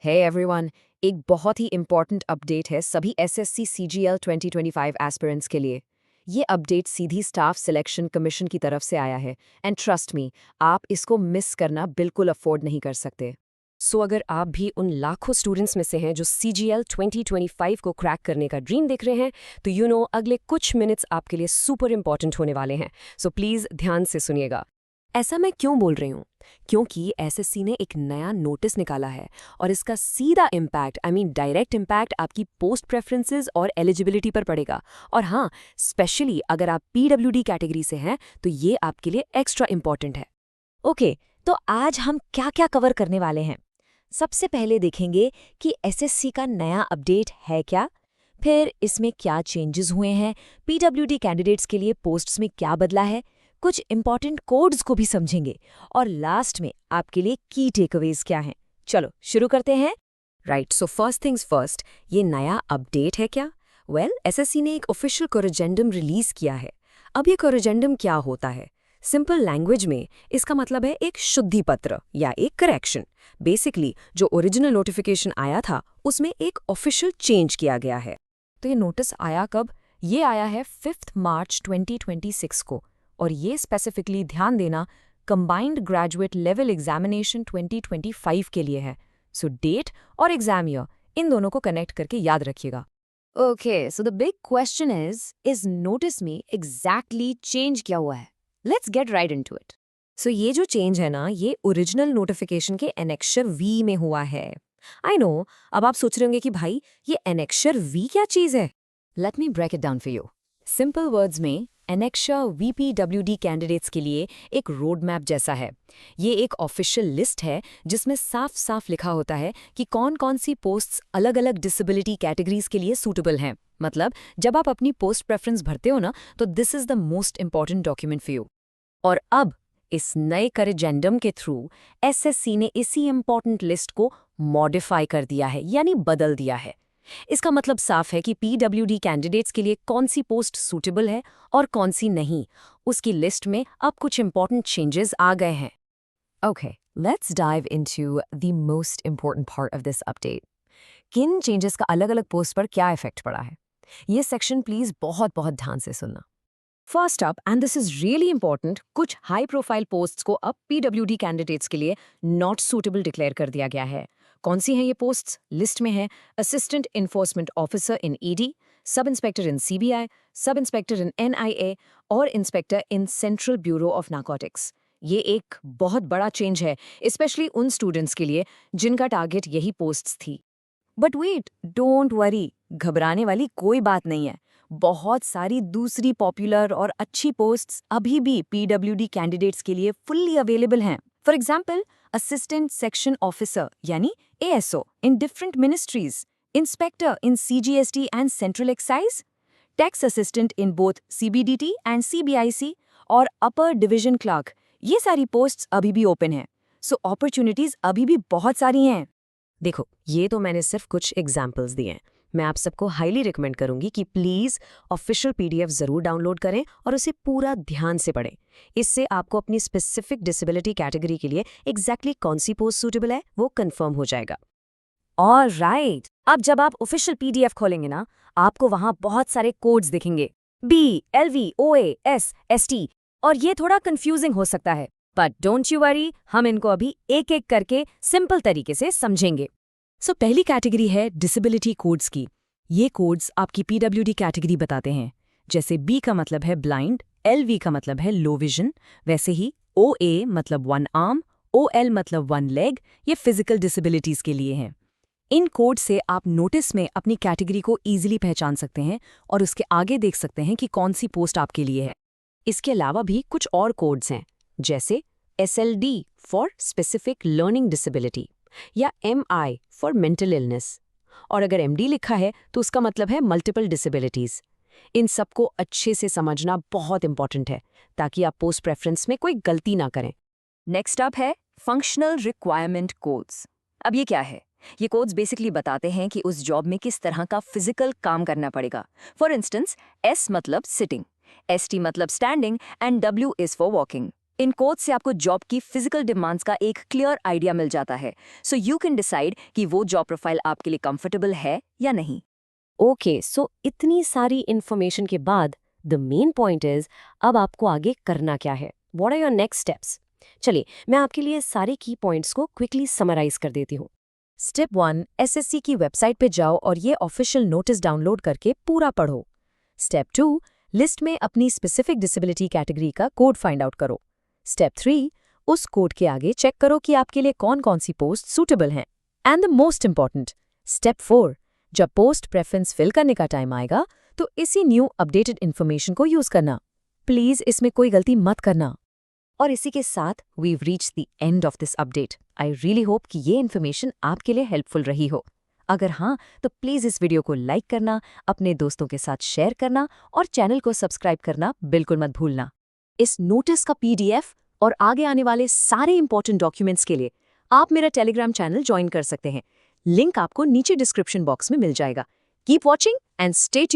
Hey everyone, एक बहुत ही important update है सभी एसएससी सीजीएल 2025 एस्पिरेंट्स के लिए। ये अपडेट सीधी स्टाफ सिलेक्शन कमीशन की तरफ से आया है एंड ट्रस्ट मी, आप इसको मिस करना बिल्कुल अफोर्ड नहीं कर सकते। सो अगर आप भी उन लाखों स्टूडेंट्स में से हैं जो सीजीएल 2025 को क्रैक करने का ड्रीम देख रहे हैं, तो अगले कुछ मिनट्स आपके लिए सुपर इंपॉर्टेंट होने वाले हैं। सो प्लीज़ ध्यान से सुनिएगा। ऐसा मैं क्यों बोल रही हूँ? क्योंकि एसएससी ने एक नया नोटिस निकाला है और इसका सीधा इम्पैक्ट डायरेक्ट इम्पैक्ट आपकी पोस्ट प्रेफरेंसेस और एलिजिबिलिटी पर पड़ेगा। और हाँ, स्पेशली अगर आप पीडब्ल्यूडी कैटेगरी से हैं तो ये आपके लिए एक्स्ट्रा इम्पॉर्टेंट है। ओके, तो आज हम क्या क्या कवर करने वाले हैं? सबसे पहले देखेंगे कि एसएससी का नया अपडेट है क्या, फिर इसमें क्या चेंजेस हुए हैं, पीडब्ल्यूडी कैंडिडेट्स के लिए पोस्ट्स में क्या बदला है, कुछ इंपॉर्टेंट कोड्स को भी समझेंगे और लास्ट में आपके लिए की टेकअवेज क्या हैं। चलो शुरू करते हैं। Right, so first things first, ये नया अपडेट है क्या? एसएससी ने एक ऑफिशियल कोरिजेंडम रिलीज किया है। अब ये कोरिजेंडम क्या होता है? सिंपल लैंग्वेज में इसका मतलब है एक शुद्धि पत्र या एक करेक्शन। बेसिकली जो ओरिजिनल नोटिफिकेशन आया था उसमें एक ऑफिशियल चेंज किया गया है। तो ये नोटिस आया कब? ये आया है 5 मार्च 2026 को, और ये स्पेसिफिकली ध्यान देना कंबाइंड ग्रेजुएट लेवल एग्जामिनेशन 2025 के लिए है। सो डेट और एग्जाम ईयर इन दोनों को कनेक्ट करके याद रखिएगा। Okay, so the big question इस नोटिस में एग्जैक्टली चेंज क्या हुआ है? Let's get right into it. So ये जो चेंज है ना, ये ओरिजिनल नोटिफिकेशन के एनेक्शर वी में हुआ है। आई नो, अब आप सोच रहे होंगे कि भाई ये एनेक्शर वी क्या चीज है? Let me break it down for you. Simple words में एनेक्शर वीपीडब्ल्यूडी कैंडिडेट्स के लिए एक रोड मैप जैसा है। ये एक ऑफिशियल लिस्ट है जिसमें साफ साफ लिखा होता है कि कौन कौन सी पोस्ट्स अलग अलग डिसेबिलिटी कैटेगरीज के लिए सूटेबल हैं। मतलब जब आप अपनी पोस्ट प्रेफरेंस भरते हो ना, तो this is the most important document for you. और अब इस नए करेजेंडम के थ्रू एसएससी ने इसी इंपॉर्टेंट लिस्ट को मॉडिफाई कर दिया है, यानी बदल दिया है। इसका मतलब साफ है कि पीडब्ल्यूडी कैंडिडेट्स के लिए कौन सी पोस्ट सूटेबल है और कौन सी नहीं। उसकी लिस्ट में अब कुछ इंपॉर्टेंट चेंजेस आ गए हैं। Okay, let's dive into the most important part of this update. किन चेंजेस का अलग अलग पोस्ट पर क्या इफेक्ट पड़ा है, ये सेक्शन प्लीज बहुत बहुत ध्यान से सुनना। First up, and this is really important, कुछ हाई प्रोफाइल पोस्ट्स को अब पीडब्ल्यूडी कैंडिडेट्स के लिए नॉट सूटेबल डिक्लेयर कर दिया गया है। कौन सी हैं ये पोस्ट्स? लिस्ट में है assistant enforcement officer in ED, sub inspector in CBI, sub inspector in NIA और inspector in central bureau of narcotics. ये एक बहुत बड़ा चेंज है, स्पेशली उन स्टूडेंट्स के लिए जिनका टारगेट यही पोस्ट्स थी। बट वेट, डोंट वरी, घबराने वाली कोई बात नहीं है। बहुत सारी दूसरी पॉपुलर और अच्छी पोस्ट्स अभी भी पीडब्ल्यूडी कैंडिडेट्स के लिए फुल्ली अवेलेबल हैं। For example, assistant section officer यानी ASO in different ministries, inspector in CGST and central excise, tax assistant in both CBDT and CBIC और अपर डिवीजन क्लर्क। ये सारी पोस्ट्स अभी भी ओपन हैं। सो अपॉर्चुनिटीज अभी भी बहुत सारी हैं। देखो, ये तो मैंने सिर्फ कुछ एग्जाम्पल्स दिए हैं। मैं आप सबको हाईली रिकमेंड करूंगी कि प्लीज़ ऑफिशियल पीडीएफ ज़रूर डाउनलोड करें और उसे पूरा ध्यान से पढ़ें। इससे आपको अपनी स्पेसिफिक डिसेबिलिटी कैटेगरी के लिए एग्जैक्टली कौन सी पोस्ट सूटेबल है वो कंफर्म हो जाएगा। ऑलराइट, अब जब आप ऑफिशियल पीडीएफ खोलेंगे ना, आपको वहां बहुत सारे कोड्स दिखेंगे, बी, एलवी, ओए, एस, एसटी, और ये थोड़ा कंफ्यूजिंग हो सकता है। बट डोंट यू वरी, हम इनको अभी एक एक करके सिंपल तरीके से समझेंगे। सो पहली कैटेगरी है डिसेबिलिटी कोड्स की। ये कोड्स आपकी पीडब्ल्यूडी कैटेगरी बताते हैं। जैसे बी का मतलब है ब्लाइंड, एलवी का मतलब है लो विजन, वैसे ही ओए मतलब वन आर्म, ओएल मतलब वन लेग, ये फिजिकल डिसेबिलिटीज के लिए हैं। इन कोड से आप नोटिस में अपनी कैटेगरी को ईजिली पहचान सकते हैं और उसके आगे देख सकते हैं कि कौन सी पोस्ट आपके लिए है। इसके अलावा भी कुछ और कोड्स हैं, जैसे SLD for specific learning disability या MI फॉर मेंटल इलनेस। और अगर MD लिखा है तो उसका मतलब है मल्टीपल डिसेबिलिटीज। इन सबको अच्छे से समझना बहुत इंपॉर्टेंट है ताकि आप पोस्ट प्रेफरेंस में कोई गलती ना करें। नेक्स्ट अप है फंक्शनल रिक्वायरमेंट कोड्स। अब ये क्या है? ये कोड्स बेसिकली बताते हैं कि उस जॉब में किस तरह का फिजिकल काम करना पड़ेगा। फॉर इंस्टेंस, S मतलब सिटिंग, ST मतलब standing and W is for walking. In codes से आपको जॉब की फिजिकल डिमांड्स का एक क्लियर आइडिया मिल जाता है, सो यू कैन डिसाइड कि वो जॉब प्रोफाइल आपके लिए कंफर्टेबल है या नहीं। ओके, सो इतनी सारी इन्फॉर्मेशन के बाद द मेन पॉइंट इज अब आपको आगे करना क्या है? What are your next steps? चलिए, मैं आपके लिए सारे की पॉइंट्स को क्विकली समराइज कर देती हूँ। स्टेप 1, एसएससी की वेबसाइट पे जाओ और ये ऑफिशियल नोटिस डाउनलोड करके पूरा पढ़ो। स्टेप 2, लिस्ट में अपनी स्पेसिफिक डिसेबिलिटी कैटेगरी का कोड फाइंड आउट करो। स्टेप 3, उस कोड के आगे चेक करो कि आपके लिए कौन कौन सी पोस्ट सूटेबल हैं। And the most important, step 4, जब पोस्ट प्रेफरेंस फिल करने का टाइम आएगा तो इसी न्यू अपडेटेड इन्फॉर्मेशन को यूज करना। प्लीज इसमें कोई गलती मत करना। और इसी के साथ we've reached the end of this update. I really hope कि ये इन्फॉर्मेशन आपके लिए हेल्पफुल रही हो। अगर हाँ, तो प्लीज इस वीडियो को लाइक करना, अपने दोस्तों के साथ शेयर करना और चैनल को सब्सक्राइब करना बिल्कुल मत भूलना। इस नोटिस का PDF और आगे आने वाले सारे इंपॉर्टेंट डॉक्यूमेंट्स के लिए आप मेरा टेलीग्राम चैनल ज्वाइन कर सकते हैं। लिंक आपको नीचे डिस्क्रिप्शन बॉक्स में मिल जाएगा। Keep watching and stay tuned.